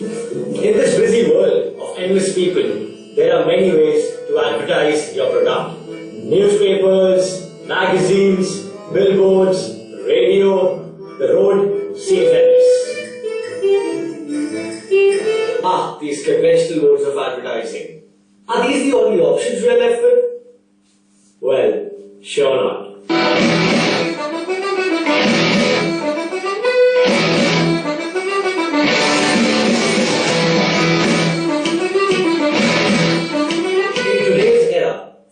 In this busy world of endless people, there are many ways to advertise your product. Newspapers, magazines, billboards, radio, the road seems endless. These conventional modes of advertising. Are these the only options we are left with? Well, sure not.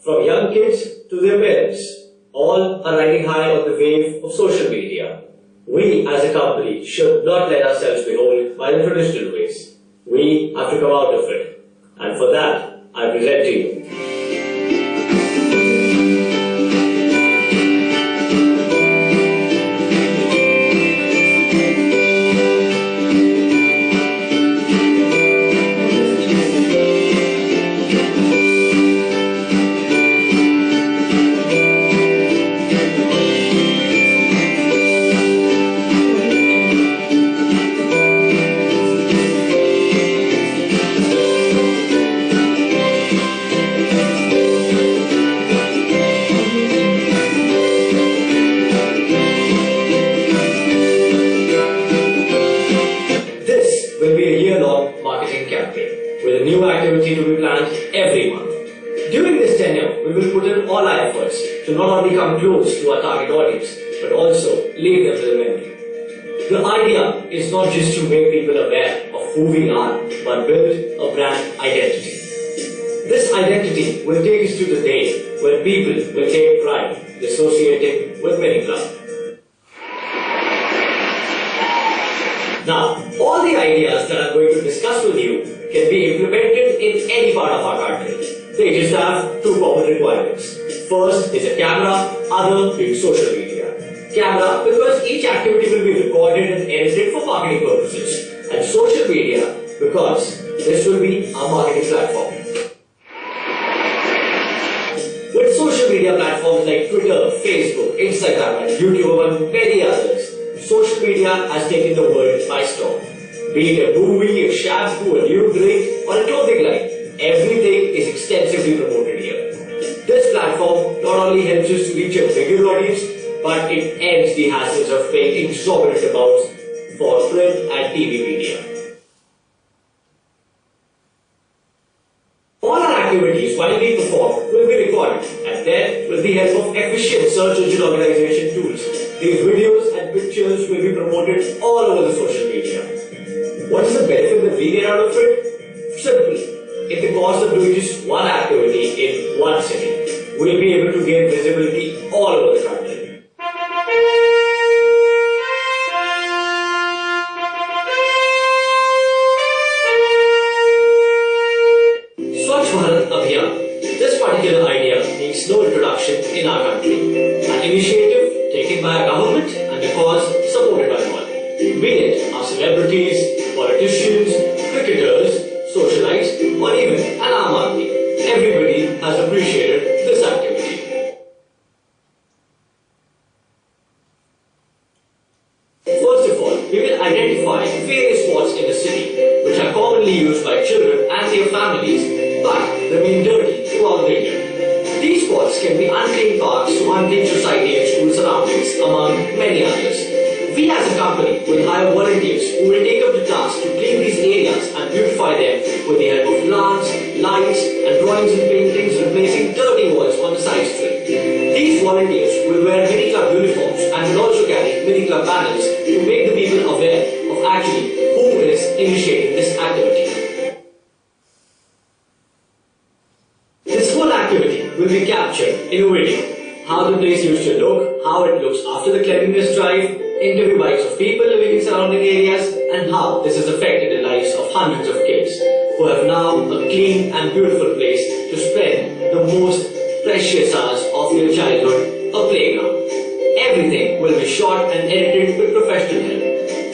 From young kids to their parents, all are riding high on the wave of social media. We as a company should not let ourselves be held by the traditional ways. We have to come out of it. And for that, I present to you with a new activity to be planned every month. During this tenure, we will put in all our efforts to not only come close to our target audience, but also leave them with a memory. The idea is not just to make people aware of who we are, but build a brand identity. This identity will take us to the day when people will take pride associating with Mini Club. Now, all the ideas that I'm going to discuss with you can be implemented in any part of our country. They just have two common requirements. First is a camera, other being social media. Camera because each activity will be recorded and edited for marketing purposes. And social media because this will be our marketing platform. With social media platforms like Twitter, Facebook, Instagram and YouTube and many others, social media has taken the world by storm. Be it a movie, a shampoo, a new drink, or a clothing line, everything is extensively promoted here. This platform not only helps us to reach a bigger audience, but it ends the hassles of paying exorbitant amounts for print and TV media. All our activities while we perform will be recorded, and then with the help of efficient search engine organization tools, these videos and pictures will be promoted all over the social media. What is the benefit that we get out of it? Simple. At the cost of doing just one activity in one city, we'll be able to gain visibility all over the country. Swachh Bharat Abhiyan. This particular idea needs no introduction in our country. An initiative taken by a government and a cause supported by all. Be it our celebrities, politicians, cricketers, socialites, or even an Aam Aadmi, everybody has appreciated this activity. First of all, we will identify various spots in the city which are commonly used by children and their families but remain dirty throughout the year. These spots can be unclean parks to unclean society and school surroundings, among many others. We as a company will hire volunteers who will take up the task to clean these areas and beautify them with the help of plants, lights and drawings and paintings replacing dirty walls on the side street. These volunteers will wear Mini Club uniforms and will also carry Mini Club banners to make the people aware of actually who is initiating this activity. This whole activity will be captured in a video. How the place used to look, how it looks after the cleanliness drive, interview bites of people living in surrounding areas, and how this has affected the lives of hundreds of kids who have now a clean and beautiful place to spend the most precious hours of their childhood, a playground. Everything will be shot and edited with professional help.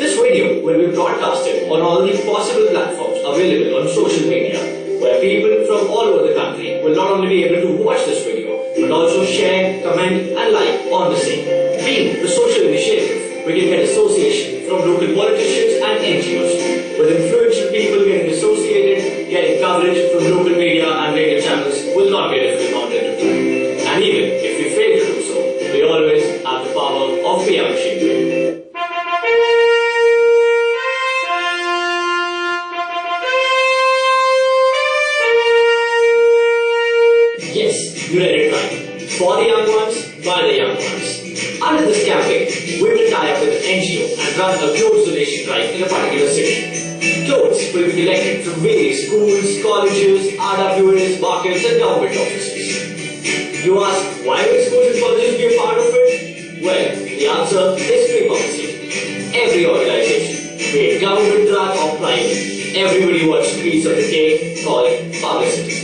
This video will be broadcasted on all the possible platforms available on social media, where people from all over the country will not only be able to watch this video, but also share, comment and like on the same. Being the social initiative, we can get association from local politicians and NGOs with influential people Getting coverage from local media and radio channels will not be a difficult mountain to climb. And even if we fail to do so, we always have the power of PR machinery. Yes, you read it right. For the young ones, by the young ones. Under this campaign, we will tie up with an NGO and run a clothes donation drive in a particular city. Clothes will be collected from various schools, colleges, RWAs, markets and government offices. You ask, why will schools and colleges be a part of it? Well, the answer is free publicity. Every organization, be it government run or private, everybody wants a piece of the cake called publicity.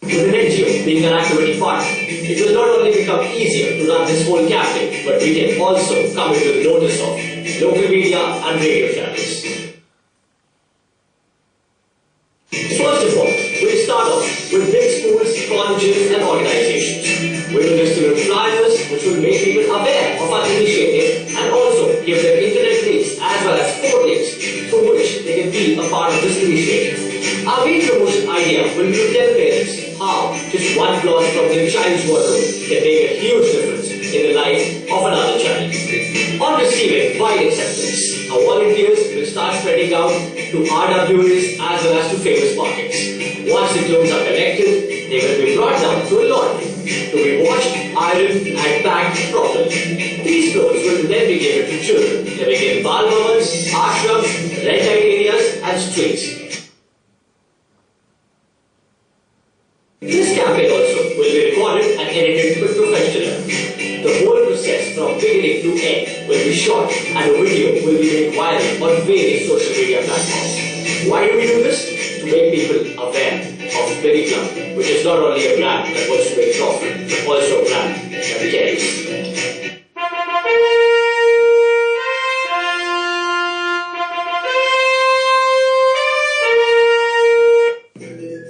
With an NGO being an activity partner, it will not only become easier to run this whole campaign, but we can also come into the notice of local media and radio channels. First of all, we'll start off with big schools, colleges and organizations. We will distribute flyers which will make people aware of our initiative and also give them internet links as well as phone links through which they can be a part of this initiative. Our main promotion idea will be to tell parents how just one cloth from their child's wardrobe can make a huge difference in the life of another child. On receiving wide acceptance, our volunteers will start spreading out to RWAs as well as to famous markets. Once the clothes are collected, they will be brought down to a laundry to be washed, ironed and packed properly. These clothes will then be given to children living in bal bhavans, ashrams, red light areas and streets. This campaign also will be recorded and edited with professionalism. The whole process from beginning to end will be shot and the video will be made viral on various social media platforms. Why do we do this? To make people aware of Billy Club, which is not only a brand that wants to make profit, but also a brand that cares.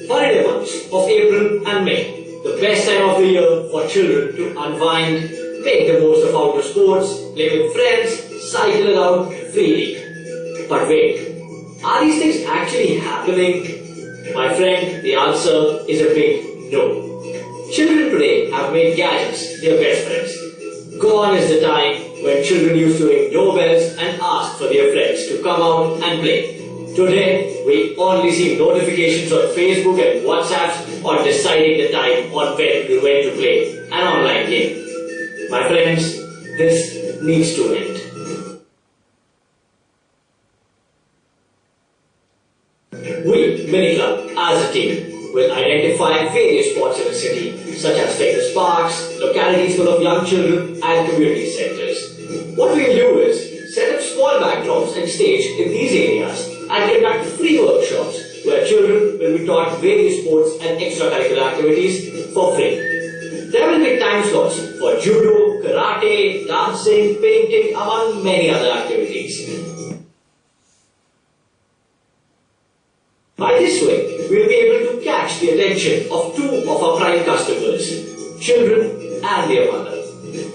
Holiday months of April and May, the best time of the year for children to unwind, make the most of outdoor sports, play with friends, cycle around freely. But wait, are these things actually happening? My friend, the answer is a big no. Children today have made gadgets their best friends. Gone is the time when children used to ring doorbells and ask for their friends to come out and play. Today, we only see notifications on Facebook and WhatsApp on deciding the time on when to play an online game. My friends, this needs to end. We, Mini Club, as a team, will identify various spots in the city, such as famous parks, localities full of young children, and community centers. What we'll do is set up small backdrops and stage in these areas and conduct free workshops where children will be taught various sports and extracurricular activities for free. There will be time slots for judo, karate, dancing, painting, among many other activities. By this way, we will be able to catch the attention of two of our prime customers, children and their mother.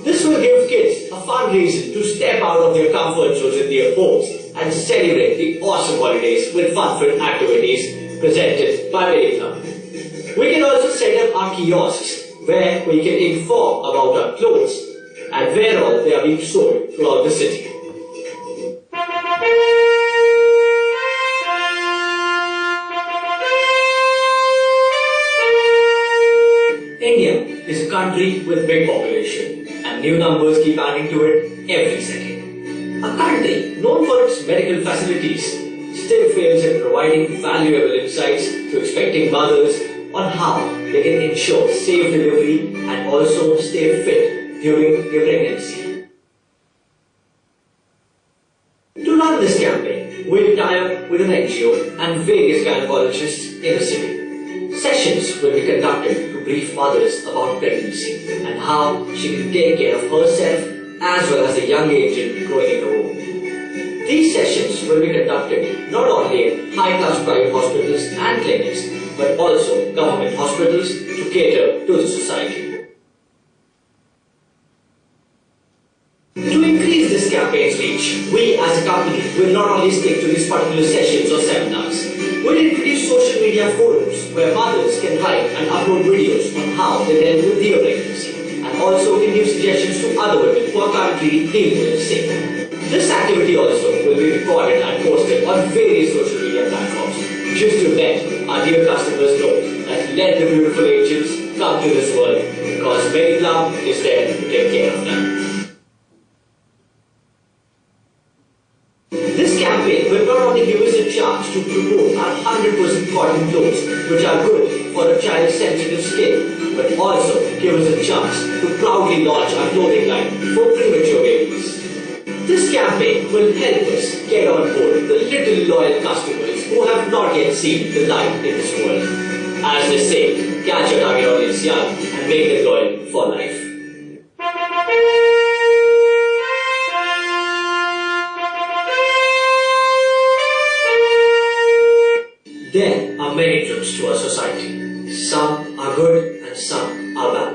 This will give kids a fun reason to step out of their comfort zones in their homes and celebrate the awesome holidays with fun-filled activities presented by Mini Club. We can also set up our kiosks where we can inform about our clothes and where all they are being sold throughout the city. India is a country with big population and new numbers keep adding to it every second. A country known for its medical facilities still fails in providing valuable insights to expecting mothers on how they can ensure safe delivery and also stay fit during their pregnancy. To run this campaign, we'll tie up with an NGO and various gynecologists in the city. Sessions will be conducted to brief mothers about pregnancy and how she can take care of herself as well as the young agent growing in the womb. These sessions will be conducted not only in high-class private hospitals and clinics, but also government hospitals to cater to the society. To increase this campaign's reach, we as a company will not only stick to these particular sessions or seminars. We'll introduce social media forums where mothers can write and upload videos on how they dealt with their pregnancy, and also can give suggestions to other women who are currently dealing with the same. This activity also will be recorded and posted on various social media platforms, just to let our dear customers know that let the beautiful angels come to this world, because Mary Club is there to take care of them. This campaign will not only give us a chance to promote our 100% cotton clothes, which are good for a child's sensitive skin, but also give us a chance to proudly launch our clothing line for premature babies. This campaign will help us get on board the little loyal customers who have not yet seen the light in this world. As they say, catch your target audience young and make them loyal for life. There are many truths to our society. Some are good and some are bad.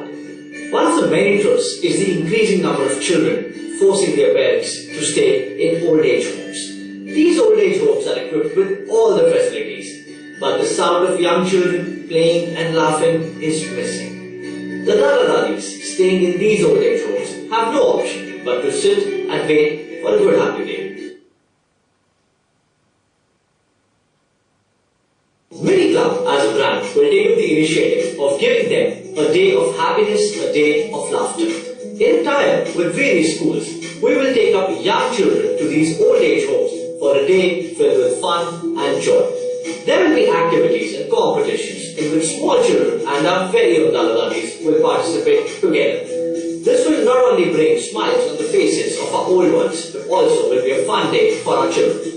One of the many truths is the increasing number of children forcing their parents to stay in old age homes. These old age homes are equipped with all the facilities, but the sound of young children playing and laughing is missing. The Dada-Dadis staying in these old age homes have no option but to sit and wait for a good happy day. Mary Club as a brand will take up the initiative of giving them a day of happiness, a day of laughter. In tie with various schools, we will take up young children to these old age homes for a day filled with fun and joy. There will be activities and competitions in which small children and our very own Dada-Dadis will participate together. This will not only bring smiles on the faces of our old ones, but also will be a fun day for our children.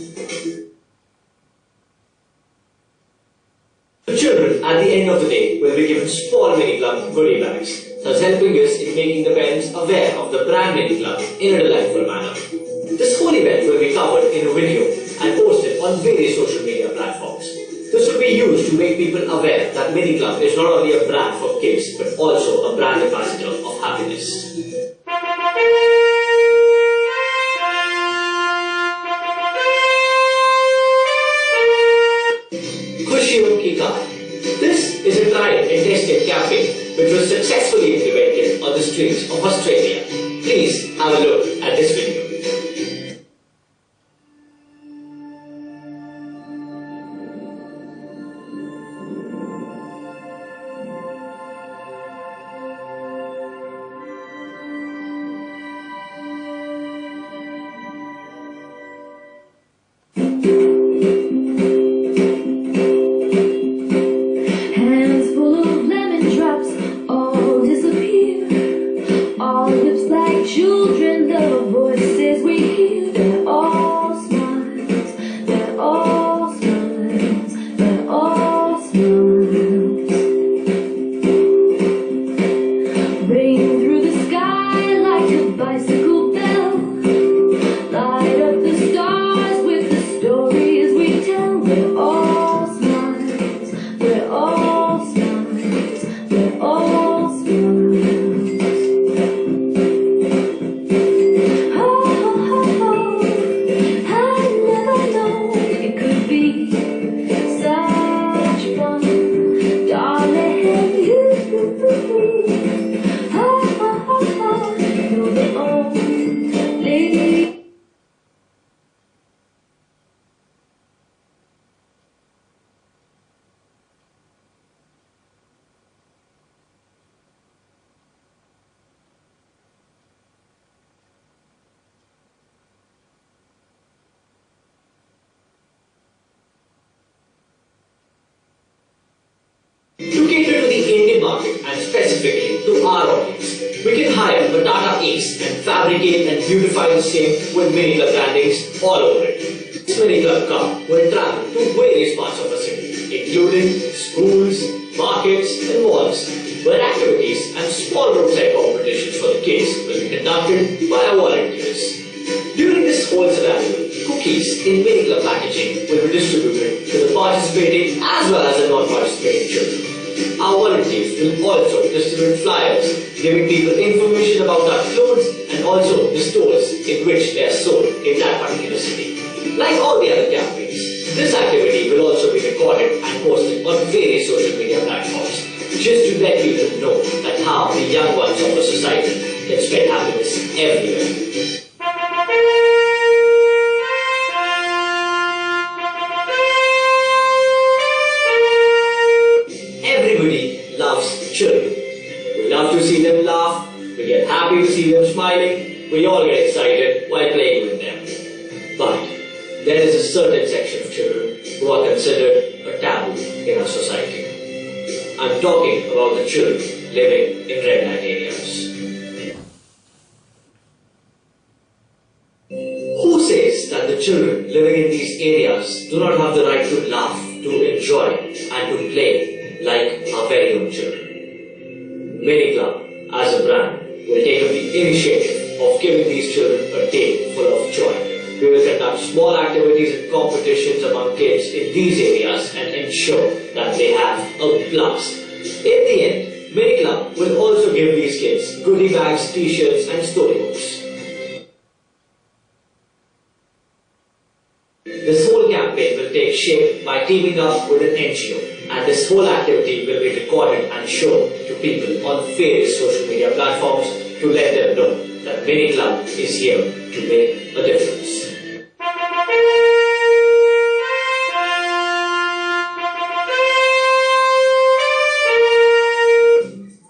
The children at the end of the day will be given small Mary Club goodie bags, thus helping us in making the parents aware of the brand Mary Club in a delightful manner. This whole event will be covered in a video and posted on various social media platforms. This will be used to make people aware that Mary Club is not only a brand for kids, but also a brand ambassador of happiness. This is a tried and tested campaign which was successfully implemented on the streets of Australia. Please have a look at this video. Children, the voices we hear, they're all smiles, they're all smiles, they're all smiles. Ring through the sky like a bicycle bell, light up the stars with the stories we tell. We're all smiles, we're all smiles, we're all smiles. To cater to the Indian market and specifically to our audience, we can hire a Tata Ace and fabricate and beautify the same with Mary Club brandings all over it. This Mary Club car will travel to various parts of the city, including schools, markets and malls, where activities and small roadside competitions for the kids will be conducted by our volunteers. During this whole scenario, cookies in Mary Club packaging will be distributed to the participating as well as the non-participating children. Our volunteers will also distribute flyers giving people information about our clothes and also the stores in which they are sold in that particular city. Like all the other campaigns, this activity will also be recorded and posted on various social media platforms, just to let people know that how the young ones of the society can spread happiness everywhere. Everybody loves children. We love to see them laugh, we get happy to see them smiling, we all get excited while playing with them. But there is a certain section of children who are considered a taboo in our society. I'm talking about the children living in red light areas. Who says that the children living in these areas do not have the right to laugh, to enjoy and to play like our very own children? Mini Club, as a brand, will take up the initiative of giving these children a day full of joy. We will conduct small activities and competitions among kids in these areas and ensure that they have a blast. In the end, Mini Club will also give these kids goodie bags, t-shirts and storybooks. This whole campaign will take shape by teaming up with an NGO, and this whole activity will be recorded and shown to people on various social media platforms to let them know that Mini Club is here to make a difference.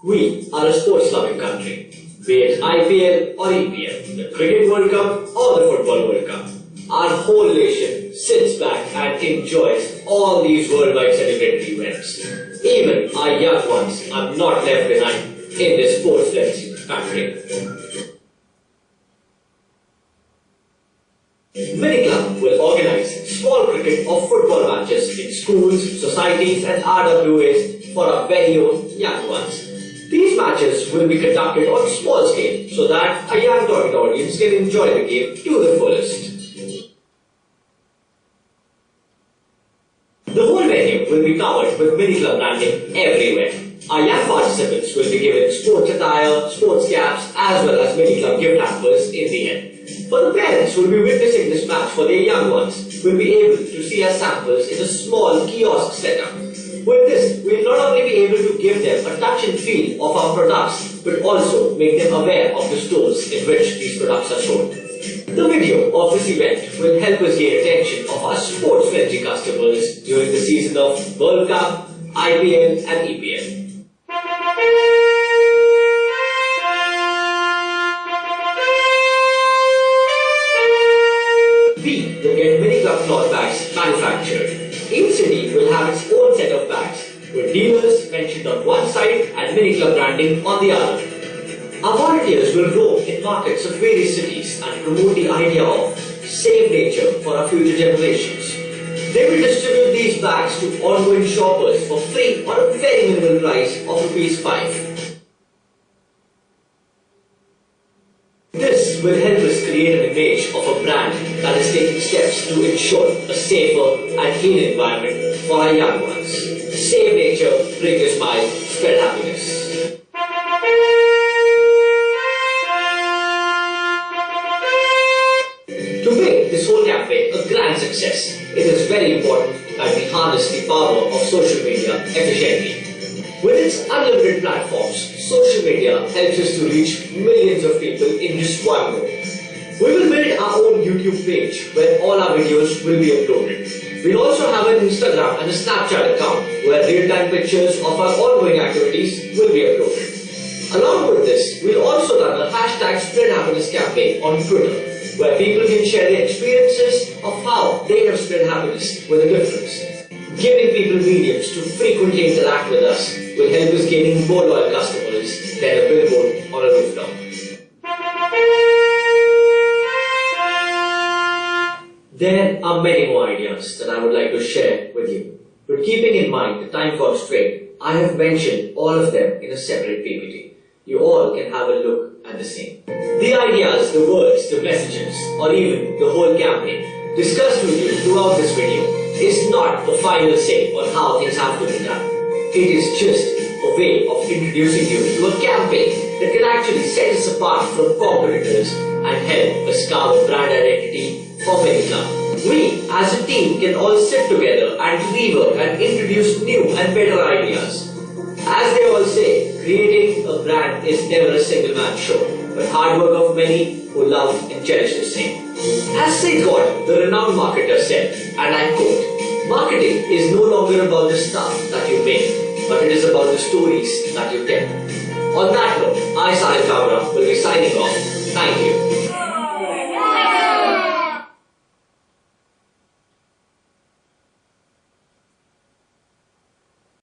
We are a sports-loving country, be it IPL or EPL, the Cricket World Cup or the Football World Cup. Our whole nation sits back and enjoys all these worldwide celebratory events. Even our young ones are not left behind in this sports-frenzied country. Mini Club will organize small cricket or football matches in schools, societies and RWAs for our very own young ones. These matches will be conducted on small scale so that a young target audience can enjoy the game to the fullest. The whole venue will be covered with Mini Club branding everywhere. Our young participants will be given sports attire, sports caps as well as Mini Club gift hampers in the end. For the parents who will be witnessing this match for their young ones, will be able to see our samples in a small kiosk setup. With this, we will not only be able to give them a touch and feel of our products, but also make them aware of the stores in which these products are sold. The video of this event will help us gain attention of our sports-frenzy customers during the season of World Cup, IPL and EPL. We will get Mini Club cloth bags manufactured. Each city will have its own set of bags, with dealers mentioned on one side and Mini Club branding on the other. Our volunteers will roam in markets of various cities and promote the idea of save nature for our future generations. They will distribute these bags to ongoing shoppers for free or a very minimal price of ₹5. This will help us create an image of a brand that is taking steps to ensure a safer and clean environment for our young ones. Save nature, bring a smile, spread happiness. To make this whole campaign a grand success, it is very important that we harness the power of social media efficiently. With its unlimited platforms, social media helps us to reach millions of people in just one go. We will build our own YouTube page where all our videos will be uploaded. We'll also have an Instagram and a Snapchat account where real-time pictures of our ongoing activities will be uploaded. Along with this, we'll also run a #SpreadHappiness campaign on Twitter, where people can share their experiences of how they have spread happiness with a difference. Giving people mediums to frequently interact with us will help us gaining more loyal customers than a billboard on a rooftop. There are many more ideas that I would like to share with you, but keeping in mind the time constraint, I have mentioned all of them in a separate PPT. You all can have a look at the same. The ideas, the words, the messages, or even the whole campaign discussed with you throughout this video is not the final say on how things have to be done. It is just a a way of introducing you to a campaign that can actually set us apart from competitors and help us carve a brand identity for many club. We as a team can all sit together and rework and introduce new and better ideas. As they all say, creating a brand is never a single man show, but hard work of many who love and cherish the same. As St. God, the renowned marketer said, and I quote, "Marketing is no longer about the stuff that you make, but it is about the stories that you tell." On that note, I, Sahil will be signing off.